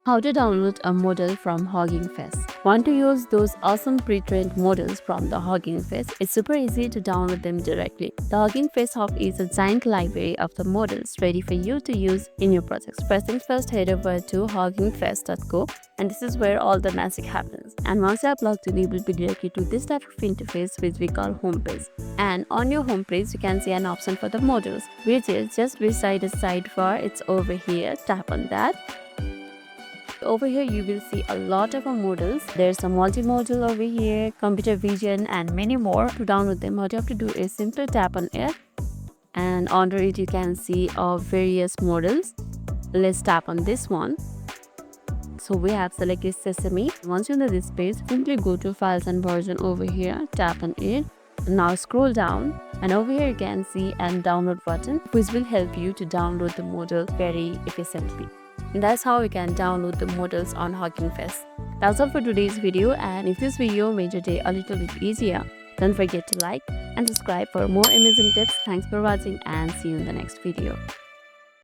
How to download a model from Hugging Face. Want to use those awesome pre-trained models from the Hugging Face? It's super easy to download them directly. The Hugging Face Hub is a giant library of the models ready for you to use in your projects. First things first, head over to huggingface.co, and this is where all the magic happens. And once you are logged in, you will be directed to this type of interface which we call homepage. And on your homepage, you can see an option for the models, which is just beside the sidebar. It's over here. Tap on that. Over here you will see a lot of models. There's a multi-modal over here, computer vision, and many more. To download them, what you have to do is simply tap on it, and under it you can see various models. Let's tap on this one. So we have selected Sesame. Once you're in this page, simply go to files and version over here, tap on it. Now scroll down, and over here you can see an download button, which will help you to download the model very efficiently. And that's how you can download the models on Hugging Face. That's all for today's video, and if this video made your day a little bit easier, don't forget to like and subscribe for more amazing tips. Thanks for watching, and see you in the next video.